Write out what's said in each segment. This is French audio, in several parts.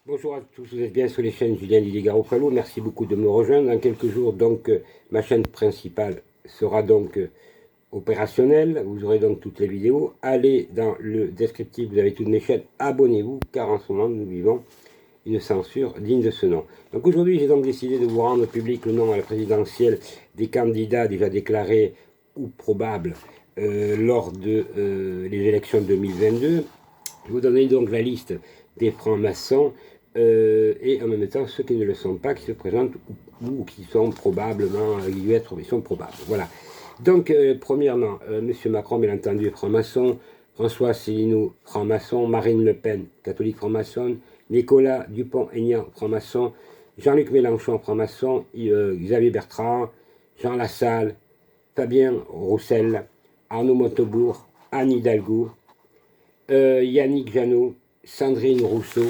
Bonjour à tous, vous êtes bien sur les chaînes Julien Didier Garofalo. Merci beaucoup de me rejoindre. Dans quelques jours, ma chaîne principale sera opérationnelle. Vous aurez donc toutes les vidéos. Allez dans le descriptif, vous avez toutes mes chaînes. Abonnez-vous, car en ce moment, nous vivons une censure digne de ce nom. Donc aujourd'hui, j'ai donc décidé de vous rendre public le nom à la présidentielle des candidats déjà déclarés ou probables lors les élections 2022. Je vous donnerai donc la liste des francs-maçons et en même temps ceux qui ne le sont pas, qui se présentent ou qui sont probablement, ils sont probables. Voilà. Donc, premièrement, M. Macron, bien entendu, est franc-maçon. François Asselineau, franc-maçon. Marine Le Pen, catholique franc-maçonne. Nicolas Dupont-Aignan, franc-maçon. Jean-Luc Mélenchon, franc-maçon. Xavier Bertrand, Jean Lassalle, Fabien Roussel, Arnaud Montebourg, Anne Hidalgo, Yannick Jadot, Sandrine Rousseau,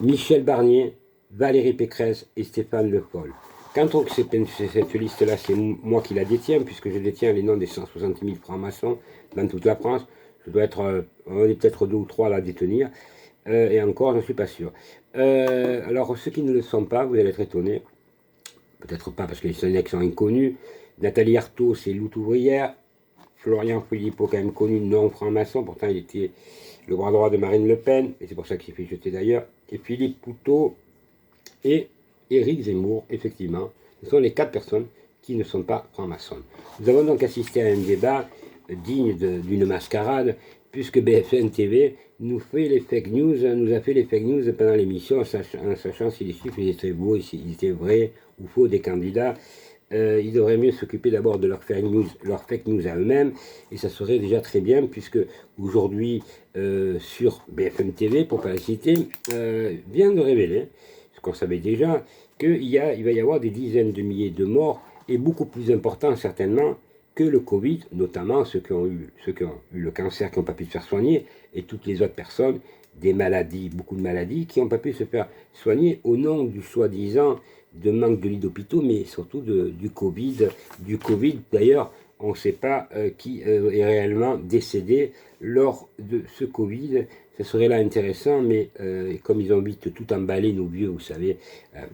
Michel Barnier, Valérie Pécresse et Stéphane Le Foll. Quand on sait cette liste-là, c'est moi qui la détiens, puisque je détiens les noms des 160 000 francs-maçons dans toute la France. Je dois être, on est peut-être 2 ou 3 à la détenir, et encore, je ne suis pas sûr. Alors, ceux qui ne le sont pas, vous allez être étonnés, peut-être pas parce que les élections sont inconnus. Nathalie Arthaud, c'est Lutte ouvrière. Florian Philippot, quand même connu, non franc-maçon, pourtant il était le bras droit de Marine Le Pen, et c'est pour ça qu'il s'est fait jeter d'ailleurs. Et Philippe Poutot et Éric Zemmour, effectivement, ce sont les 4 personnes qui ne sont pas francs-maçons. Nous avons donc assisté à un débat digne d'une mascarade, puisque BFM TV nous a fait les fake news pendant l'émission, en sachant si les chiffres étaient beaux, s'ils étaient vrais ou faux des candidats. Ils devraient mieux s'occuper d'abord de leur fake news à eux-mêmes, et ça serait déjà très bien, puisque aujourd'hui, sur BFM TV, pour ne pas la citer, vient de révéler, ce qu'on savait déjà, qu'il va y avoir des dizaines de milliers de morts, et beaucoup plus important certainement que le Covid, notamment ceux qui ont eu le cancer, qui n'ont pas pu se faire soigner, et toutes les autres personnes, des maladies, beaucoup de maladies, qui n'ont pas pu se faire soigner au nom du soi-disant de manque de lits d'hôpitaux, mais surtout du Covid. D'ailleurs, on ne sait pas qui est réellement décédé lors de ce Covid. Ce serait là intéressant, mais comme ils ont vite tout emballé, nos vieux, vous savez,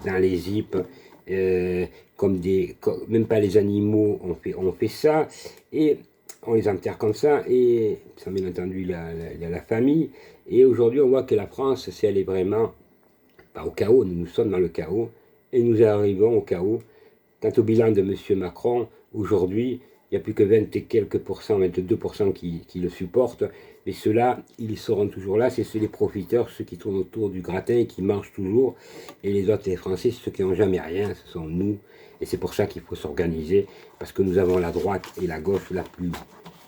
dans les zips, même pas les animaux on fait ça, et on les enterre comme ça, et sans bien entendu la famille. Et aujourd'hui, on voit que la France, si elle est vraiment pas au chaos, nous sommes dans le chaos, et nous arrivons au chaos. Quant au bilan de M. Macron, aujourd'hui, il n'y a plus que 20 et quelques pourcents, 22% qui le supportent, mais ceux-là, ils seront toujours là, c'est les profiteurs, ceux qui tournent autour du gratin et qui mangent toujours, et les autres, les Français, ceux qui n'ont jamais rien, ce sont nous, et c'est pour ça qu'il faut s'organiser, parce que nous avons la droite et la gauche la plus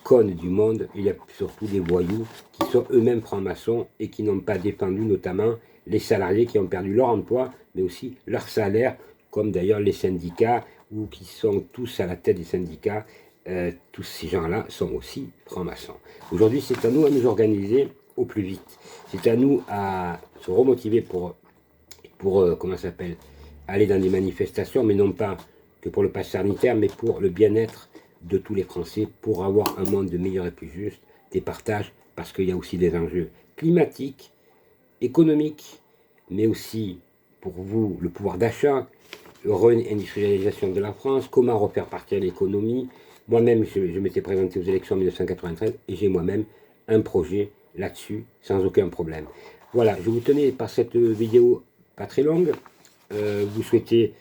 conne du monde, il y a surtout des voyous qui sont eux-mêmes francs-maçons et qui n'ont pas défendu notamment les salariés qui ont perdu leur emploi, mais aussi leur salaire, comme d'ailleurs les syndicats, ou qui sont tous à la tête des syndicats. Tous ces gens-là sont aussi francs-maçons. Aujourd'hui, c'est à nous à nous organiser au plus vite. C'est à nous à se remotiver pour comment ça s'appelle, aller dans des manifestations, mais non pas que pour le pass sanitaire, mais pour le bien-être de tous les Français, pour avoir un monde meilleur et plus juste, des partages, parce qu'il y a aussi des enjeux climatiques, économiques, mais aussi pour vous le pouvoir d'achat, réindustrialisation de la France, comment refaire partir l'économie. Moi-même, je m'étais présenté aux élections en 1993 et j'ai moi-même un projet là-dessus sans aucun problème. Voilà, je vous tenais par cette vidéo pas très longue. Vous souhaitez